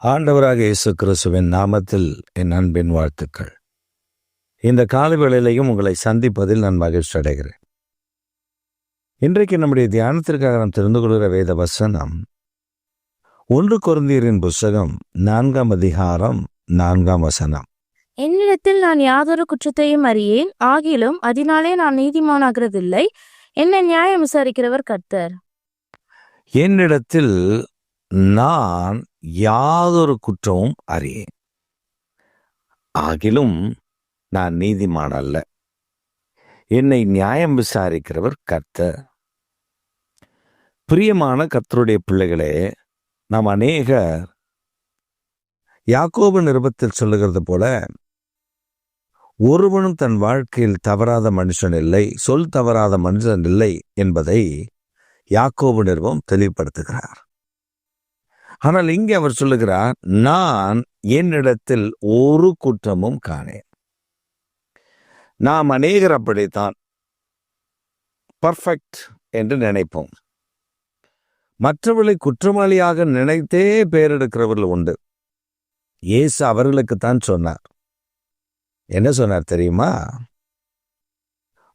ஆண்டவராக இயேசு கிறிஸ்துவின் நாமத்தில் என் அன்பின் வாழ்த்துக்கள். இந்த காலவேளையிலையும் உங்களை சந்திப்பதில் நான் மகிழ்ச்சி அடைகிறேன். இன்றைக்கு நம்முடைய தியானத்திற்காக நாம் தெரிந்து கொள்கிற வேத வசனம் 1 கொரிந்தியரின் புஸ்தகம் 4ஆம் அதிகாரம் 4ஆம் வசனம். என்னிடத்தில் நான் யாதொரு குற்றத்தையும் அறியேன், ஆகிலும் அதனாலே நான் நீதிமானாகிறதில்லை. என்னை நியாயம் விசாரிக்கிறவர் கர்த்தர். என்னிடத்தில் நான் யாதொரு குற்றமும் அறியேன், ஆகிலும் நான் நீதிமான் அல்ல. என்னை நியாயம் விசாரிக்கிறவர் கர்த்தர். பிரியமான கர்த்தருடைய பிள்ளைகளே, நாம் அநேகர் யாக்கோபு நிருபத்தில் சொல்லுகிறது போல, ஒருவனும் தன் வாழ்க்கையில் தவறாத மனுஷன் இல்லை, சொல் தவறாத மனுஷன் இல்லை என்பதை யாக்கோபு நிருபம் தெளிவுபடுத்துகிறார். ஆனால் இங்கே அவர் சொல்லுகிறார், நான் என்னிடத்தில் ஒரு குற்றமும் காணேன். நாம் அநேகர் அப்படித்தான் பர்ஃபெக்ட் என்று நினைப்போம். மற்றவர்களை குற்றவாளியாக நினைத்தே பெயரெடுக்கிறவர்கள் உண்டு. இயேசு அவர்களுக்குத்தான் சொன்னார். என்ன சொன்னார் தெரியுமா?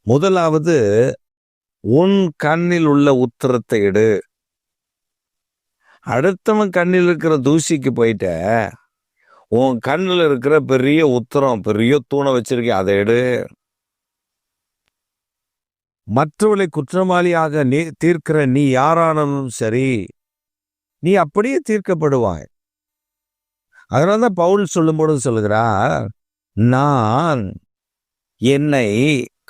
முதலாவது, உன் கண்ணில் உள்ள உத்திரத்தை எடு. அடுத்தவன் கண்ணில் இருக்கிற தூசிக்கு போயிட்ட, உன் கண்ணில் இருக்கிற பெரிய உத்திரம், பெரிய தூணை வச்சிருக்க, அதை எடு. மற்றவர்களை குற்றவாளியாக நீ தீர்க்கிற நீ யாரானாலும் சரி, நீ அப்படியே தீர்க்கப்படுவாய். அதனால்தான் பவுல் சொல்லும்போது சொல்லுகிறார், நான் என்னை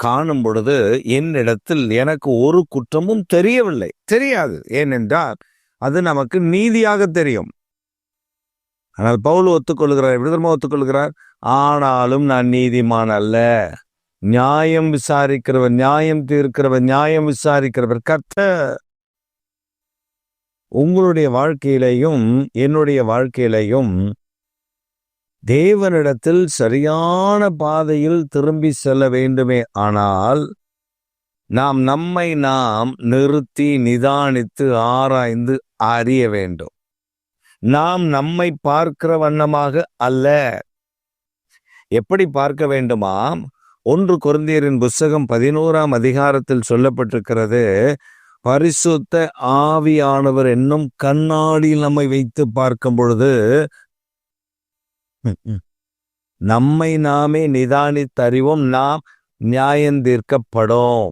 காணும் பொழுது என்னிடத்தில் எனக்கு ஒரு குற்றமும் தெரியவில்லை. தெரியாது, ஏனென்றால் அது நமக்கு நீதியாக தெரியும். ஆனால் பவுல் ஒத்துக்கொள்கிறார், விடுதலை ஒத்துக்கொள்கிறார், ஆனாலும் நான் நீதிமான் அல்ல. நியாயம் விசாரிக்கிறவர், நியாயம் தீர்க்கிறவர், நியாயம் விசாரிக்கிறவர் கர்த்தர். உங்களுடைய வாழ்க்கையிலையும் என்னுடைய வாழ்க்கையிலையும் தேவனிடத்தில் சரியான பாதையில் திரும்பி செல்ல வேண்டுமே ஆனால் நம்மை நிறுத்தி நிதானித்து ஆராய்ந்து அறிய வேண்டும். நாம் நம்மை பார்க்கிற வண்ணமாக அல்ல. எப்படி பார்க்க வேண்டுமாம்? 1 கொரிந்தியரின் புஸ்தகம் 11ஆம் அதிகாரத்தில் சொல்லப்பட்டிருக்கிறது, பரிசுத்த ஆவியானவர் என்னும் கண்ணாடியில் நம்மை வைத்து பார்க்கும் பொழுது நம்மை நாமே நிதானித்தறிவோம், நாம் நியாயந்தீர்க்கப்படும்.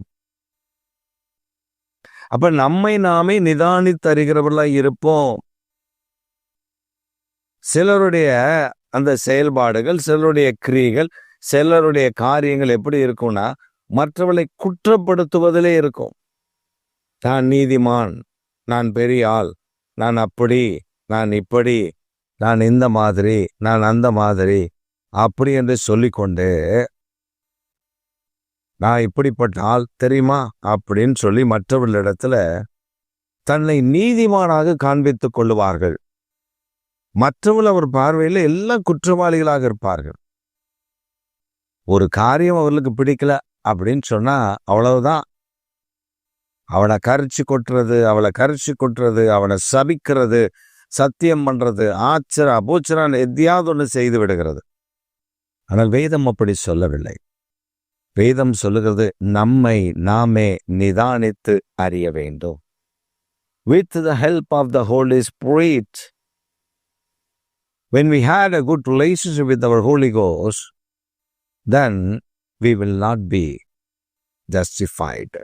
அப்ப நம்மை நாமே நிதானித்தறிகிறவர்களாய் இருப்போம். சிலருடைய அந்த செயல்பாடுகள், சிலருடைய கிரியைகள், சிலருடைய காரியங்கள் எப்படி இருக்கும்னா, மற்றவர்களை குற்றப்படுத்துவதிலே இருக்கும். நான் நீதிமான், நான் பெரிய ஆள், நான் அப்படி, நான் இப்படி, நான் இந்த மாதிரி, நான் அந்த மாதிரி, அப்படி என்று சொல்லிக்கொண்டு, நான் இப்படிப்பட்ட ஆள் தெரியுமா அப்படின்னு சொல்லி மற்றவர்களிடத்துல தன்னை நீதிமானாக காண்பித்துக் கொள்ளுவார்கள். மற்றவர்கள் அவர் பார்வையில் எல்லாம் குற்றவாளிகளாக இருப்பார்கள். ஒரு காரியம் அவர்களுக்கு பிடிக்கல அப்படின்னு சொன்னா அவ்வளவுதான். அவனை கரிச்சு கொட்டுறது, அவளை கரிச்சு கொட்டுறது, அவனை சபிக்கிறது, சத்தியம் பண்றது, ஆச்சரா பூச்சரான்னு எதையாவது ஒன்று செய்து விடுகிறது. ஆனால் வேதம் அப்படி சொல்லவில்லை. வேதம் சொல்லுகிறது, நம்மை நாமே நிதானித்து அறிய வேண்டும். With the help of the Holy Spirit, when we had a good relationship with our Holy Ghost, then we will not be justified.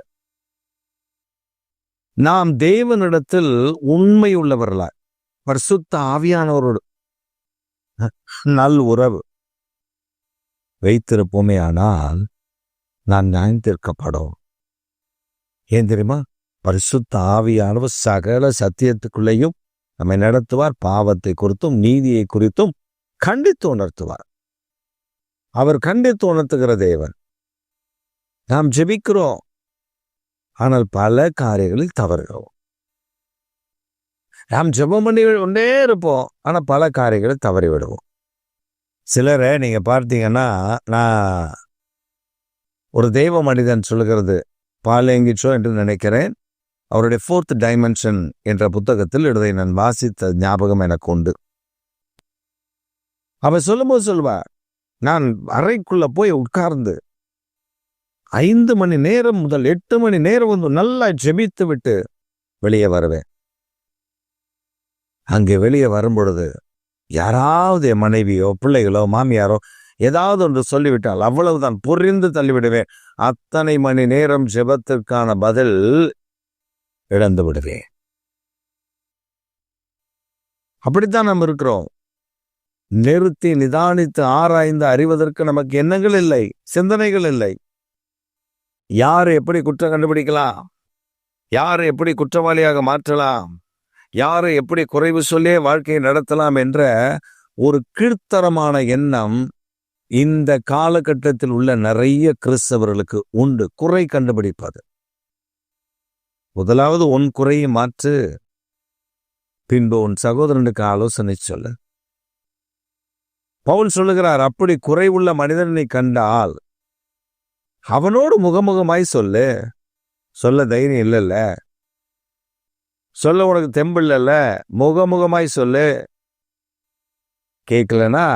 நாம் தேவனிடத்தில் உண்மை உள்ளவர்களாய் பரிசுத்த ஆவியானவரோடு நல் உறவு வைத்திருப்போமே ஆனால் நான் நியாயம் தீர்க்கப்படும். ஏன் தெரியுமா? பரிசுத்த ஆவியானவர் சகல சத்தியத்துக்குள்ளேயும் நம்மை நடத்துவார். பாவத்தை குறித்தும் நீதியை குறித்தும் கண்டித்து உணர்த்துவார். அவர் கண்டித்து உணர்த்துகிற தேவன். நாம் ஜெபிக்கிறோம், ஆனால் பல காரியங்களில் தவறுகிறோம். நாம் ஜெபம் பண்ணி கொண்டே இருப்போம், ஆனால் பல காரியங்களில் தவறி விடுவோம். சிலரை நீங்க பார்த்தீங்கன்னா, நான் ஒரு தெய்வ மனிதன் சொல்லுகிறது பாலேங்கிச்சோ என்று நினைக்கிறேன், அவருடைய 4th டைமென்ஷன் என்ற புத்தகத்தில் இதை நான் வாசித்த ஞாபகம் எனக்கு உண்டு. அவ சொல்லும்போது சொல்லுவா, நான் அறைக்குள்ள போய் உட்கார்ந்து 5 மணி நேரம் முதல் 8 மணி நேரம் வந்து நல்லா ஜெபித்து விட்டு வெளியே வருவேன். அங்கே வெளியே வரும்பொழுது யாராவது என் மனைவியோ பிள்ளைகளோ மாமியாரோ ஏதாவது ஒன்று சொல்லிவிட்டால் அவ்வளவுதான், புரிந்து தள்ளிவிடுவேன். அத்தனை மணி நேரம் ஜெபத்திற்கான பதில் இழந்து விடுவேன். அப்படித்தான் நாம் இருக்கிறோம். நிறுத்தி நிதானித்து ஆராய்ந்து அறிவதற்கு நமக்கு எண்ணங்கள் இல்லை, சிந்தனைகள் இல்லை. யார் எப்படி குற்றம் கண்டுபிடிக்கலாம், யாரை எப்படி குற்றவாளியாக மாற்றலாம், யாரை எப்படி குறைவு சொல்லியே வாழ்க்கையை நடத்தலாம் என்ற ஒரு கீழ்த்தரமான எண்ணம் இந்த காலகட்டத்தில் உள்ள நிறைய கிறிஸ்தவர்களுக்கு உண்டு. குறை கண்டுபிடிப்பது. முதலாவது உன் குறையை மாற்று, பின்பு உன் சகோதரனுக்கு ஆலோசனை சொல்லு. பவுல் சொல்லுகிறார், அப்படி குறைவுள்ள மனிதனை கண்டால் அவனோடு முகமுகமாய் சொல்லு. சொல்ல தைரியம் இல்லைல்ல, சொல்ல உனக்கு தெம்பு இல்லைல்ல, முகமுகமாய் சொல்லு. கேட்கலனா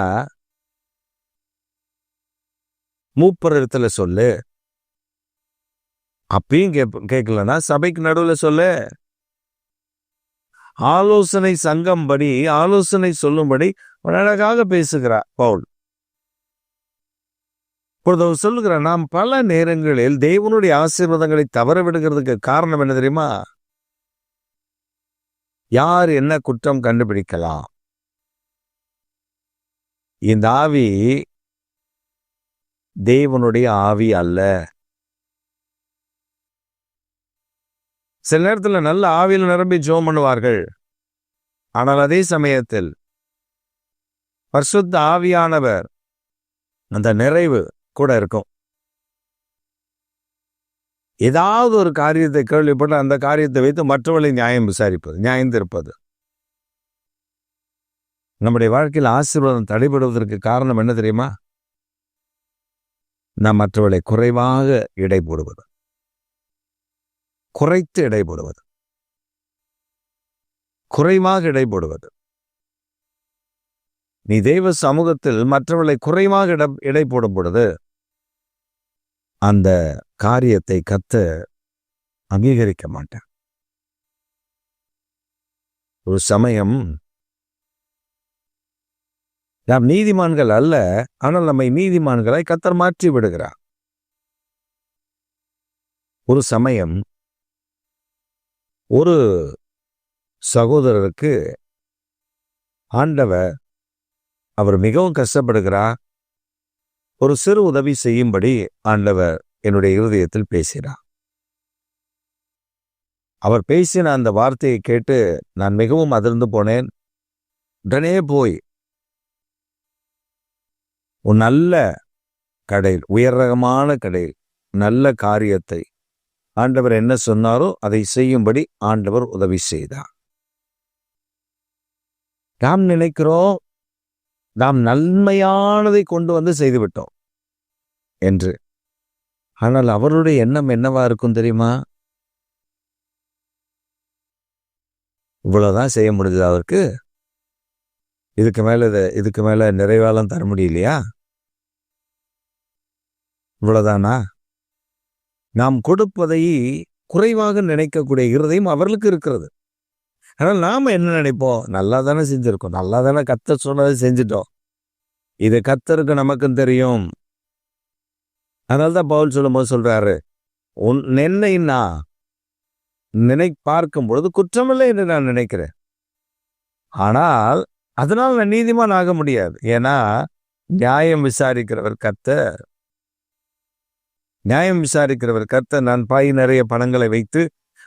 மூப்பர் இடத்துல சொல்லு. அப்பயும் கேட்கலனா சபைக்கு நடுவில் சொல்லு. ஆலோசனை சங்கம் படி ஆலோசனை சொல்லும்படி அழகாக பேசுகிறார் பவுல். இப்பொழுது சொல்லுகிறார், நாம் பல நேரங்களில் தேவனுடைய ஆசீர்வாதங்களை தவற விடுகிறதுக்கு காரணம் என்ன தெரியுமா? யார் என்ன குற்றம் கண்டுபிடிக்கலாம்? இந்த ஆவி தேவனுடைய ஆவி அல்ல. சில நேரத்தில் நல்ல ஆவியில் நிரம்பி ஜெபம் பண்ணுவார்கள். ஆனால் அதே சமயத்தில் பரிசுத்த ஆவியானவர் அந்த நிறைவு கூட இருக்கும். ஏதாவது ஒரு காரியத்தை கேள்விப்பட்டு அந்த காரியத்தை வைத்து மற்றவர்களை நியாயம் விசாரிப்பது, நியாயம் தீர்ப்பது. நம்முடைய வாழ்க்கையில் ஆசீர்வாதம் தடைபடுவதற்கு காரணம் என்ன தெரியுமா? நாம் மற்றவர்களை குறைவாக எடை போடுவது, குறைத்து எடை போடுவது, குறைவாக எடை போடுவது. நீ தெய்வ சமூகத்தில் மற்றவர்களை குறைவாக எடை போடும் பொழுது அந்த காரியத்தை கர்த்தர் அங்கீகரிக்க மாட்டார். ஒரு சமயம் நாம் நீதிமான்கள் அல்ல, ஆனால் நம்மை நீதிமான்களை கர்த்தர் மாற்றி விடுகிறார். ஒரு சமயம் ஒரு சகோதரருக்கு ஆண்டவர், அவர் மிகவும் கஷ்டப்படுகிறார், ஒரு சிறு உதவி செய்யும்படி ஆண்டவர் என்னுடைய இருதயத்தில் பேசினார். அவர் பேசின அந்த வார்த்தையை கேட்டு நான் மிகவும் அதிர்ந்து போனேன். உடனே போய் ஒரு நல்ல கடையில், உயர் ரகமான கடையில் நல்ல காரியத்தை ஆண்டவர் என்ன சொன்னாரோ அதை செய்யும்படி ஆண்டவர் உதவி செய்தார். நாம் நினைக்கிறோம் நாம் நன்மையானதை கொண்டு வந்து செய்துவிட்டோம் என்று. ஆனால் அவருடைய எண்ணம் என்னவா இருக்கும் தெரியுமா? இவ்வளவுதான் செய்ய முடிஞ்சது அவருக்கு, இதுக்கு மேல நிறைவாலம் தர முடியலையா? இவ்வளவுதானா? நாம் கொடுப்பதை குறைவாக நினைக்கக்கூடிய இருதயம் அவர்களுக்கு இருக்கிறது. ஆனால் நாம என்ன நினைப்போம்? நல்லா தானே செஞ்சிருக்கோம், நல்லா தானே கர்த்தர் சொன்னதை செஞ்சிட்டோம், இது கர்த்தருக்கு நமக்கும் தெரியும். அதனால்தான் பவுல் சொல்லும்போது சொல்றாரு, என்னை நான் பார்க்கும் பொழுது குற்றமில்லை என்று நான் நினைக்கிறேன். ஆனால் அதனால் நான் நீதிமான் ஆக முடியாது. ஏன்னா நியாயம் விசாரிக்கிறவர் கர்த்தர். நியாயம் விசாரிக்கிறவர் கர்த்தர். நான் பாய் நிறைய பணங்களை வைத்து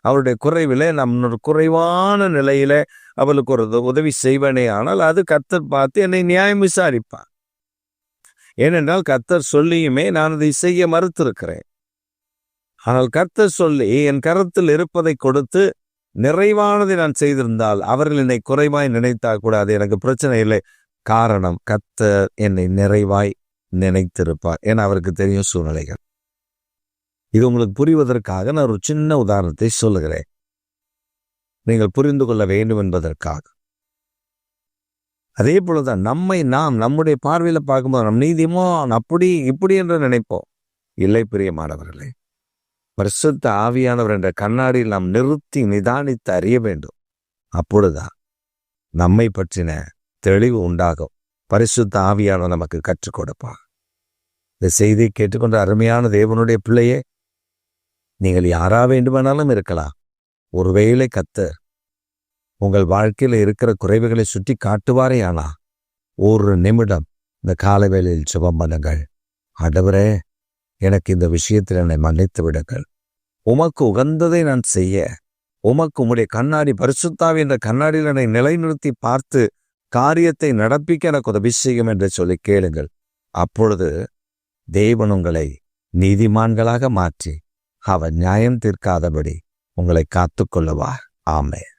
அவருடைய குறைவில நம் குறைவான நிலையில அவளுக்கு ஒரு உதவி செய்வனே, ஆனால் அது கர்த்தர் பார்த்து என்னை நியாயம் விசாரிப்பார். ஏனென்றால் கர்த்தர் சொல்லியுமே நான் அதை செய்ய மறுத்திருக்கிறேன். ஆனால் கர்த்தர் சொல்லி என் கரத்தில் இருப்பதை கொடுத்து நிறைவானதை நான் செய்திருந்தால் அவர்கள் என்னை குறைவாய் நினைத்தா கூட அது எனக்கு பிரச்சனை இல்லை. காரணம், கர்த்தர் என்னை நிறைவாய் நினைத்திருப்பார். ஏன்னா அவருக்கு தெரியும் சூழ்நிலைகள். இது உங்களுக்கு புரிவதற்காக நான் ஒரு சின்ன உதாரணத்தை சொல்லுகிறேன், நீங்கள் புரிந்து கொள்ள வேண்டும் என்பதற்காக. அதே போலதான் நம்முடைய பார்வையில பார்க்கும்போது நம் நீதிமான் அப்படி இப்படி என்று நினைப்போம். இல்லை பிரியமானவர்களே, பரிசுத்த ஆவியானவர் என்ற கண்ணாடியில் நாம் நிறுத்தி நிதானித்து அறிய வேண்டும். அப்பொழுதுதான் நம்மை பற்றின தெளிவு உண்டாகும். பரிசுத்த ஆவியானவர் நமக்கு கற்றுக் கொடுப்பார். இந்த செய்தியை கேட்டுக்கொண்ட அருமையான தேவனுடைய பிள்ளையே, நீங்கள் யாரா வேண்டுமானாலும் இருக்கலாம். ஒருவேளை கர்த்தர் உங்கள் வாழ்க்கையில் இருக்கிற குறைவுகளை சுட்டி காட்டுவாரே. ஆனா ஒரு நிமிடம் இந்த காலவேளையில் ஜெபம் பண்ணுங்கள். ஆண்டவரே, எனக்கு இந்த விஷயத்தில் என்னை மன்னித்து விடுங்கள். உமக்கு உகந்ததை நான் செய்ய, உமக்கு உம்முடைய கண்ணாடி பரிசுத்தாவி என்ற கண்ணாடியில் என்னை நிலைநிறுத்தி பார்த்து காரியத்தை நடப்பிக்க எனக்கு உதவி செய்யும் என்று சொல்லி கேளுங்கள். அப்பொழுது தேவன் உங்களை நீதிமான்களாக மாற்றி அவர் நியாயம் தீர்க்காதபடி உங்களை காத்துக்கொள்ளுவார். ஆமென்.